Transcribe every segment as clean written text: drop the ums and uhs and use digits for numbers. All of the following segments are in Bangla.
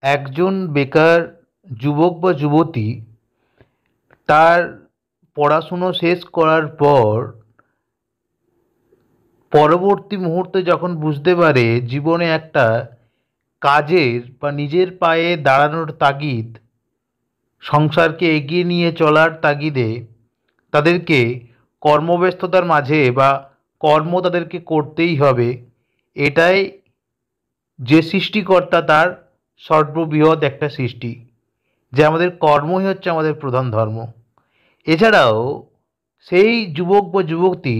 একজন বেকার যুবক বা যুবতী তার পড়াশুনো শেষ করার পর পরবর্তী মুহূর্তে যখন বুঝতে পারে জীবনে একটা কাজের বা নিজের পায়ে দাঁড়ানোর তাগিদ, সংসারকে এগিয়ে নিয়ে চলার তাগিদে তাদেরকে কর্মব্যস্ততার মাঝে বা কর্ম তাদেরকে করতেই হবে। এটাই যে সৃষ্টিকর্তা তার সর্ববৃহৎ একটা সৃষ্টি, যে আমাদের কর্মই হচ্ছে আমাদের প্রধান ধর্ম। এছাড়াও সেই যুবক বা যুবতী,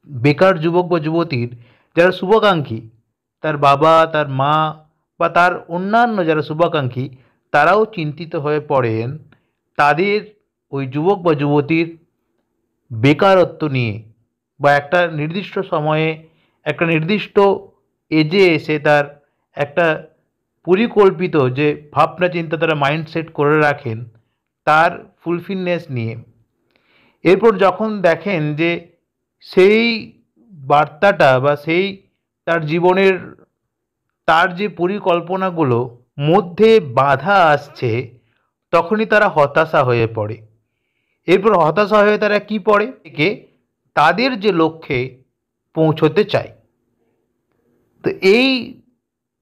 বেকার যুবক বা যুবতীর যারা শুভাকাঙ্ক্ষী, তার বাবা, তার মা বা তার অন্যান্য যারা শুভাকাঙ্ক্ষী, তারাও চিন্তিত হয়ে পড়েন তাদের ওই যুবক বা যুবতীর বেকারত্ব নিয়ে, বা একটা নির্দিষ্ট সময়ে একটা নির্দিষ্ট এজে এসে তার একটা পরিকল্পিত যে ভাবনা চিন্তা তারা মাইন্ডসেট করে রাখেন তার ফুলফিলনেস নিয়ে। এরপর যখন দেখেন যে সেই বার্তাটা বা সেই তার জীবনের তার যে পরিকল্পনাগুলো মধ্যে বাধা আসছে, তখনই তারা হতাশা হয়ে পড়ে। এরপর হতাশা হয়ে তারা কি পড়ে থেকে তাদের যে লক্ষ্যে পৌঁছতে চায়। তো এই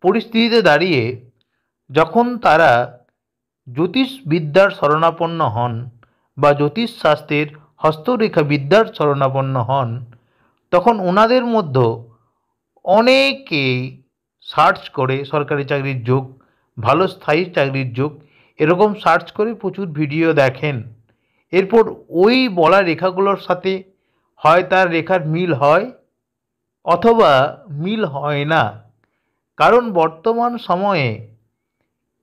পরিস্থিতিতে দাঁড়িয়ে যখন তারা জ্যোতিষবিদ্যার শরণাপন্ন হন বা জ্যোতিষশাস্ত্রের হস্তরেখা বিদ্যার শরণাপন্ন হন, তখন ওনাদের মধ্যে অনেকেই সার্চ করে সরকারি চাকরির যোগ, ভালো স্থায়ী চাকরির যোগ, এরকম সার্চ করে প্রচুর ভিডিও দেখেন। এরপর ওই বলা রেখাগুলোর সাথে হয় তার রেখার মিল হয় অথবা মিল হয় না। কারণ বর্তমান সময়ে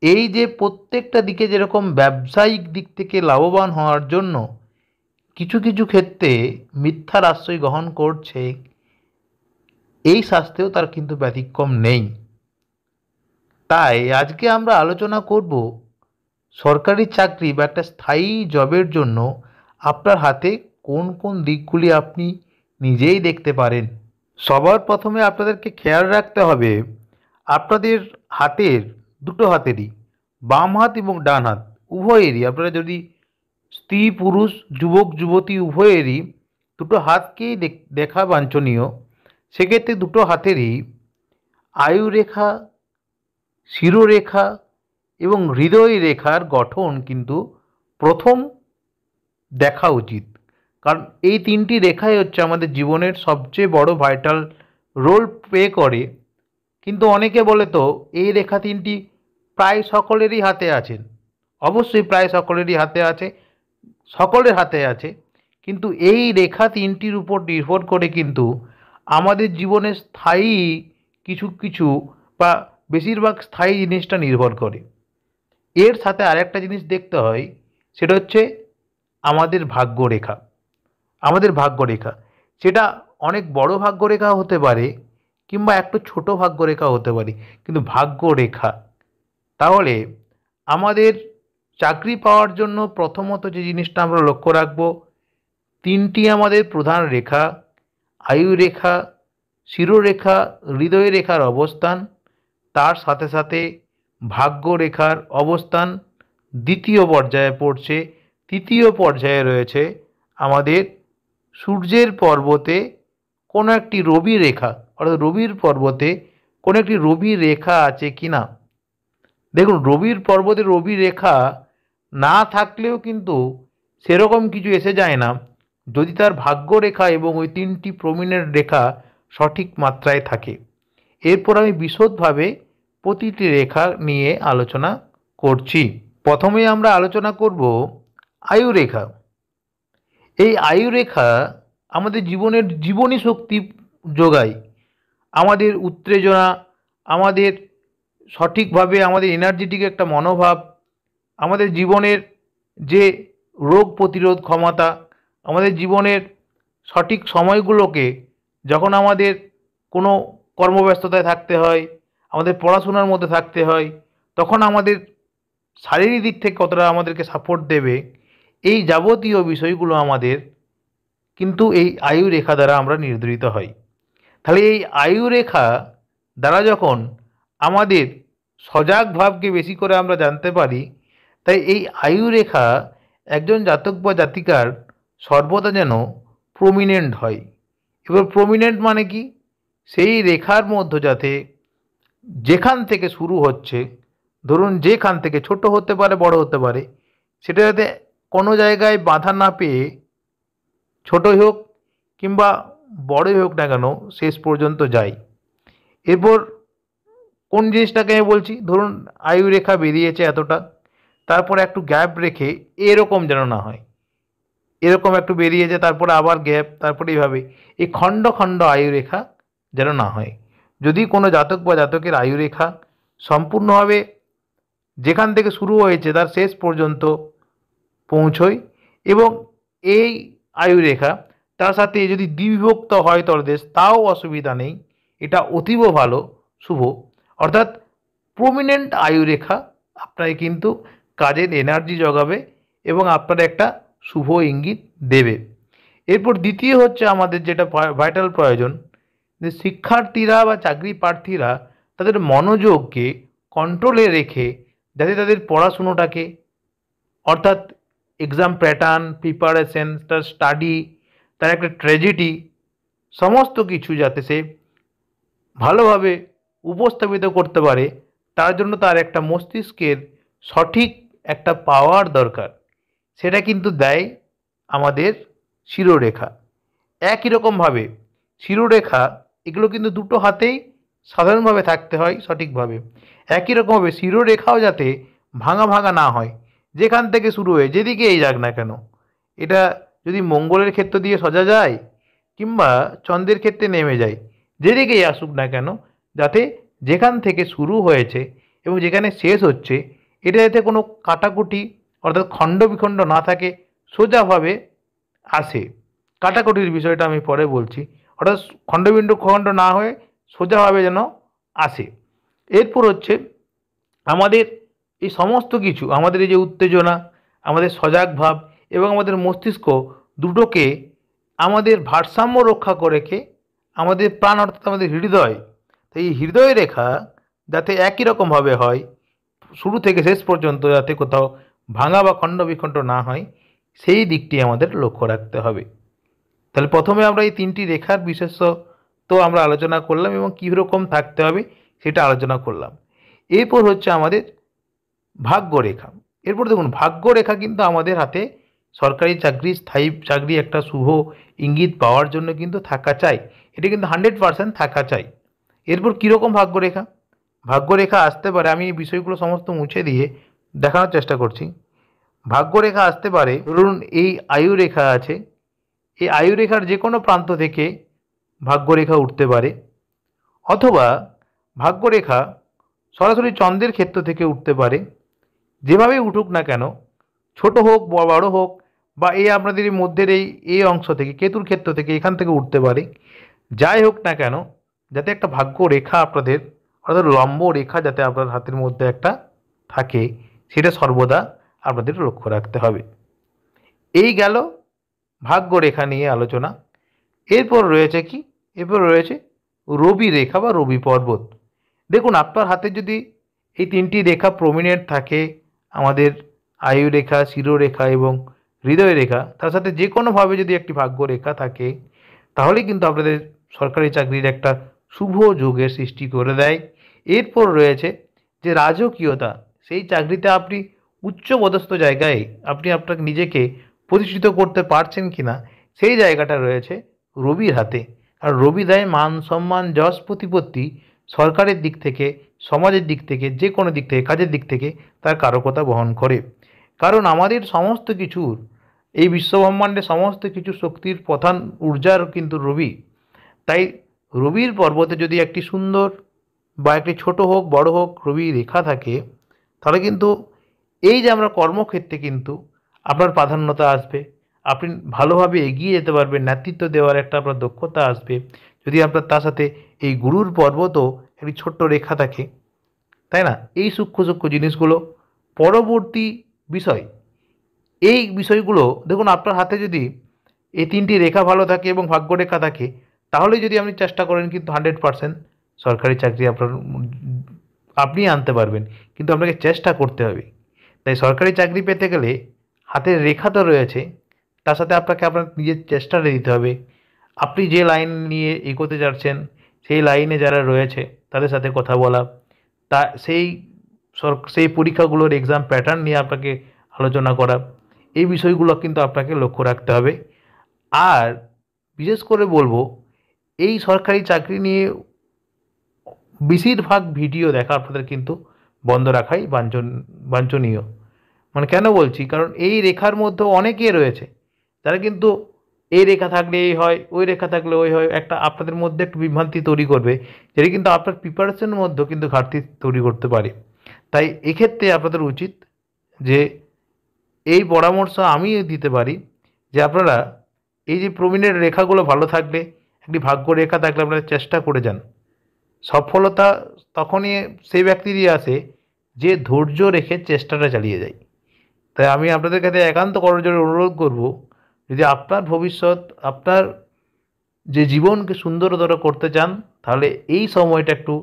এই যে প্রত্যেকটা দিকে যেরকম ব্যবসায়িক দিক থেকে লাভবান হওয়ার জন্য কিছু কিছু ক্ষেত্রে মিথ্যার আশ্রয় গ্রহণ করছে, এই শাস্ত্রেও তার কিন্তু ব্যতিক্রম নেই। তাই আজকে আমরা আলোচনা করব সরকারি চাকরি বা একটা স্থায়ী জবের জন্য আপনার হাতে কোন কোন দিকগুলি আপনি নিজেই দেখতে পারেন। সবার প্রথমে আপনাদেরকে খেয়াল রাখতে হবে আপনাদের হাতের দুটো হাতেরই, বাম হাত এবং ডান হাত উভয়েরই, আপনারা যদি স্ত্রী পুরুষ যুবক যুবতী উভয়েরই দুটো হাতকেই দেখা বাঞ্ছনীয়। সেক্ষেত্রে দুটো হাতেরই আয়ুরেখা, শিরোরেখা এবং হৃদয় রেখার গঠন কিন্তু প্রথম দেখা উচিত। কারণ এই তিনটি রেখাই হচ্ছে আমাদের জীবনের সবচেয়ে বড় ভাইটাল রোল প্লে করে। কিন্তু অনেকে বলে তো এই রেখা তিনটি প্রায় সকলেরই হাতে আছেন। অবশ্যই প্রায় সকলেরই হাতে আছে, সকলের হাতে আছে, কিন্তু এই রেখা তিনটির উপর নির্ভর করে কিন্তু আমাদের জীবনে স্থায়ী কিছু কিছু বা বেশিরভাগ স্থায়ী জিনিসটা নির্ভর করে। এর সাথে আরেকটা জিনিস দেখতে হয়, সেটা হচ্ছে আমাদের ভাগ্যরেখা। আমাদের ভাগ্যরেখা সেটা অনেক বড় ভাগ্যরেখা হতে পারে কিংবা একটু ছোট ভাগ্যরেখা হতে পারে, কিন্তু ভাগ্যরেখা। তাহলে আমাদের চাকরি পাওয়ার জন্য প্রথমত যে জিনিসটা আমরা লক্ষ্য রাখব, তিনটি আমাদের প্রধান রেখা, আয়ুরেখা, শিরোরেখা, হৃদয় রেখার অবস্থান, তার সাথে সাথে ভাগ্যরেখার অবস্থান দ্বিতীয় পর্যায়ে পড়ছে। তৃতীয় পর্যায়ে রয়েছে আমাদের সূর্যের পর্বতে কোনো একটি রবি রেখা, অর্থাৎ রবির পর্বতে কোনো একটি রবি রেখা আছে কি না। দেখুন, রবির পর্বতে রবি রেখা না থাকলেও কিন্তু সেরকম কিছু এসে যায় না, যদি তার ভাগ্যরেখা এবং ওই তিনটি প্রমিনেন্ট রেখা সঠিক মাত্রায় থাকে। এরপর আমি বিশদভাবে প্রতিটি রেখা নিয়ে আলোচনা করছি। প্রথমে আমরা আলোচনা করব আয়ুরেখা। এই আয়ুরেখা আমাদের জীবনের জীবনী শক্তি যোগায়, আমাদের উত্তেজনা, আমাদের সঠিকভাবে আমাদের এনার্জেটিক একটা মনোভাব, আমাদের জীবনের যে রোগ প্রতিরোধ ক্ষমতা, আমাদের জীবনের সঠিক সময়গুলোকে যখন আমাদের কোনো কর্মব্যস্ততায় থাকতে হয়, আমাদের পড়াশোনার মধ্যে থাকতে হয়, তখন আমাদের শারীরিক দিক থেকে কতটা আমাদেরকে সাপোর্ট দেবে, এই যাবতীয় বিষয়গুলো আমাদের কিন্তু এই আয়ু রেখা দ্বারা আমরা নির্ধারিত হয়। তাহলে এই আয়ু রেখা দ্বারা যখন আমাদের সজাগ ভাবকে বেশি করে আমরা জানতে পারি। তাই এই আয়ু রেখা একজন জাতক বা জাতিকার সর্বদা যেন প্রমিনেন্ট হয়। এবার প্রমিনেন্ট মানে কি? সেই রেখার মধ্যে যাতে যেখান থেকে শুরু হচ্ছে, ধরুন যেখান থেকে, ছোট হতে পারে বড় হতে পারে, সেটা যাতে কোনো জায়গায় বাধা না পেয়ে ছোটই হোক কিংবা বড়ই হোক না কেন শেষ পর্যন্ত যায়। এরপর কোন জিনিসটাকে আমি বলছি, ধরুন আয়ু রেখা বেরিয়েছে এতটা, তারপরে একটু গ্যাপ রেখে এরকম যেন না হয়, এরকম একটু বেরিয়েছে তারপরে আবার গ্যাপ, তারপরে এইভাবে এই খণ্ড খণ্ড আয়ু রেখা যেন না হয়। যদি কোনো জাতক বা জাতকের আয়ু রেখা সম্পূর্ণভাবে যেখান থেকে শুরু হয়েছে তার শেষ পর্যন্ত পৌঁছয় এবং এই আয়ু রেখা তার সাথে যদি দ্বিবিভক্ত হয় তলদেশ, তাও অসুবিধা নেই, এটা অতীব ভালো, শুভ। অর্থাৎ প্রমিনেন্ট আয়ু রেখা আপনাকে কিন্তু কাজের এনার্জি জগাবে এবং আপনার একটা শুভ ইঙ্গিত দেবে। এরপর দ্বিতীয় হচ্ছে আমাদের যেটা ভাইটাল প্রয়োজন, যে শিক্ষার্থীরা বা চাকরি প্রার্থীরা তাদের মনোযোগকে কন্ট্রোলে রেখে যাতে তাদের পড়াশুনোটাকে, অর্থাৎ এক্সাম প্যাটার্ন, প্রিপারেশন, তার স্টাডি, তার একটা ট্র্যাজেডি, সমস্ত কিছু যাতে সে ভালোভাবে উপস্থাপিত করতে পারে, তার জন্য তার একটা মস্তিষ্কের সঠিক একটা পাওয়ার দরকার। সেটা কিন্তু দেয় আমাদের শিরোরেখা। একই রকমভাবে শিরোরেখা এগুলো কিন্তু দুটো হাতেই সাধারণভাবে থাকতে হয় সঠিকভাবে। একই রকমভাবে শিরোরেখাও যাতে ভাঙা ভাঙা না হয়, যেখান থেকে শুরু হয়ে যেদিকেই যাক না কেন, এটা যদি মঙ্গলের ক্ষেত্র দিয়ে সোজা যায় কিংবা চন্দ্রের ক্ষেত্রে নেমে যায়, যেদিকেই আসুক না কেন, যাতে যেখান থেকে শুরু হয়েছে এবং যেখানে শেষ হচ্ছে এটা যাতে কোনো কাটাকুটি অর্থাৎ খণ্ড বিখণ্ড না থাকে, সোজাভাবে আসে। কাটাকুটির বিষয়টা আমি পরে বলছি, অর্থাৎ খণ্ডবিন্দু খণ্ড না হয়ে সোজাভাবে যেন আসে। এরপর হচ্ছে আমাদের এই সমস্ত কিছু, আমাদের এই যে উত্তেজনা, আমাদের সজাগ ভাব এবং আমাদের মস্তিষ্ক দুটোকে আমাদের ভারসাম্য রক্ষা করে রেখে আমাদের প্রাণ অর্থাৎ আমাদের হৃদয়, তো এই হৃদয় রেখা যাতে একই রকমভাবে হয় শুরু থেকে শেষ পর্যন্ত, যাতে কোথাও ভাঙা বা খণ্ড বিখণ্ড না হয়, সেই দিকটি আমাদের লক্ষ্য রাখতে হবে। তাহলে প্রথমে আমরা এই তিনটি রেখার বিশেষ্য তো আমরা আলোচনা করলাম এবং কীরকম থাকতে হবে সেটা আলোচনা করলাম। এরপর হচ্ছে আমাদের ভাগ্যরেখা। এরপর দেখুন ভাগ্যরেখা কিন্তু আমাদের হাতে সরকারি চাকরি, স্থায়ী চাকরি একটা শুভ ইঙ্গিত পাওয়ার জন্য কিন্তু থাকা চাই, এটা কিন্তু 100% থাকা চাই। এরপর কীরকম ভাগ্যরেখা? ভাগ্যরেখা আসতে পারে, আমি এই বিষয়গুলো সমস্ত মুছে দিয়ে দেখানোর চেষ্টা করছি। ভাগ্যরেখা আসতে পারে, ধরুন এই আয়ু রেখা আছে, এই আয়ু রেখার যে কোনো প্রান্ত থেকে ভাগ্যরেখা উঠতে পারে, অথবা ভাগ্যরেখা সরাসরি চন্দ্রের ক্ষেত্র থেকে উঠতে পারে। যেভাবেই উঠুক না কেন, ছোট হোক বা বড় হোক, বা এই আপনাদের এই মধ্যের এই অংশ থেকে কেতুর ক্ষেত্র থেকে এখান থেকে উঠতে পারে, যাই হোক না কেন, যাতে একটা ভাগ্য রেখা আপনাদের অর্থাৎ লম্ব রেখা যাতে আপনার হাতের মধ্যে একটা থাকে, সেটা সর্বদা আপনাদের লক্ষ্য রাখতে হবে। এই গেল ভাগ্য রেখা নিয়ে আলোচনা। এরপর রয়েছে কি? এরপর রয়েছে রবি রেখা বা রবি পর্বত। দেখুন আপনার হাতে যদি এই তিনটি রেখা প্রমিনেন্ট থাকে, আমাদের আয়ু রেখা, শিরোরেখা এবং হৃদয় রেখা, তার সাথে যে কোনোভাবে যদি একটি ভাগ্য রেখা থাকে, তাহলে কিন্তু আপনাদের সরকারি চাকরির একটা শুভ যোগের সৃষ্টি করে দেয়। এরপর রয়েছে যে রাজকীয়তা, সেই চাকরিতে আপনি উচ্চপদস্থ জায়গায় আপনি আপনাকে নিজেকে প্রতিষ্ঠিত করতে পারছেন কিনা, সেই জায়গাটা রয়েছে রবির হাতে। আর রবি দেয় মান সম্মান, যশ, প্রতিপত্তি, সরকারের দিক থেকে, সমাজের দিক থেকে, যে কোনো দিক থেকে, কাজের দিক থেকে তার কারকতা বহন করে। কারণ আমাদের সমস্ত কিছুর, এই বিশ্বব্রহ্মাণ্ডের সমস্ত কিছু শক্তির প্রধান ঊর্জার কিন্তু রবি। তাই রবির পর্বতে যদি একটি সুন্দর বা একটি ছোট হোক বড় হোক রবি রেখা থাকে, তাহলে কিন্তু এই যে আমরা কর্মক্ষেত্রে কিন্তু আপনার প্রাধান্যতা আসবে, আপনি ভালোভাবে এগিয়ে যেতে পারবেন, নেতৃত্ব দেওয়ার একটা আপনার দক্ষতা আসবে। যদি আপনার তার সাথে এই গুরুর পর্বতও একটি ছোট্ট রেখা থাকে, তাই না? এই সূক্ষ্ম সূক্ষ্ম জিনিসগুলো পরবর্তী বিষয়, এই বিষয়গুলো দেখুন আপনার হাতে যদি এই তিনটি রেখা ভালো থাকে এবং ভাগ্যরেখা থাকে, তাহলে যদি আপনি চেষ্টা করেন কিন্তু 100% সরকারি চাকরি আপনার আপনি আনতে পারবেন, কিন্তু আপনাকে চেষ্টা করতে হবে। তাই সরকারি চাকরি পেতে গেলে হাতের রেখা তো রয়েছে, তার সাথে আপনাকে আপনার নিজের চেষ্টাটা দিতে হবে। আপনি যে লাইন নিয়ে এগোতে যাচ্ছেন, সেই লাইনে যারা রয়েছে তাদের সাথে কথা বলা, তা সেই পরীক্ষাগুলোর এক্সাম প্যাটার্ন নিয়ে আপনাকে আলোচনা করা, এই বিষয়গুলো কিন্তু আপনাকে লক্ষ্য রাখতে হবে। আর বিশেষ করে বলবো, এই সরকারি চাকরি নিয়ে বেশিরভাগ ভিডিও দেখা আপনাদের কিন্তু বন্ধ রাখাই বাঞ্ছনীয়। মানে কেন বলছি, কারণ এই রেখার মধ্যে অনেকে রয়েছে যারা কিন্তু এই রেখা থাকলে এই হয়, ওই রেখা থাকলে ওই হয়, একটা আপনাদের মধ্যে একটু বিভ্রান্তি তৈরি করবে, যেটা কিন্তু আপনার প্রিপারেশনের মধ্যেও কিন্তু ঘাটতি তৈরি করতে পারে। তাই এক্ষেত্রে আপনাদের উচিত যে এই পরামর্শ আমি দিতে পারি যে আপনারা এই যে প্রবীণের রেখাগুলো ভালো থাকলে, একটি ভাগ্য রেখা থাকলে আপনারা চেষ্টা করে যান। সফলতা তখনই সেই ব্যক্তিরই আসে যে ধৈর্য রেখে চেষ্টাটা চালিয়ে যায়। তাই আমি আপনাদের কাছে একান্ত করজোড়ে অনুরোধ করব, যদি আপনার ভবিষ্যৎ, আপনার যে জীবনকে সুন্দরতর করতে চান, তাহলে এই সময়টা একটু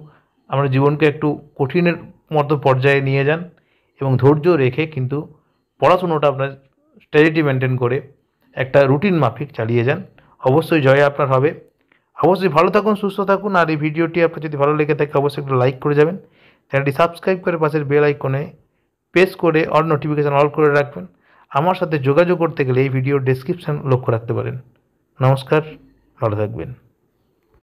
আমরা জীবনকে একটু কঠিনের মতো পর্যায়ে নিয়ে যান এবং ধৈর্য রেখে কিন্তু পড়াশুনোটা আপনার স্টেডিটি মেনটেন করে একটা রুটিন মাফিক চালিয়ে যান। অবশ্যই জয় আপনার হবে। অবশ্যই ভালো থাকুন, সুস্থ থাকুন। আর এই ভিডিওটি আপনার যদি ভালো লেগে থাকে অবশ্যই একটু লাইক করে যাবেন, চ্যানেলটি সাবস্ক্রাইব করে পাশের বেল আইকনে প্রেস করে অল নোটিফিকেশান অল করে রাখবেন। আমার সাথে যোগাযোগ করতে গেলে এই ভিডিওর ডেসক্রিপশান লক্ষ্য রাখতে পারেন। নমস্কার, ভালো থাকবেন।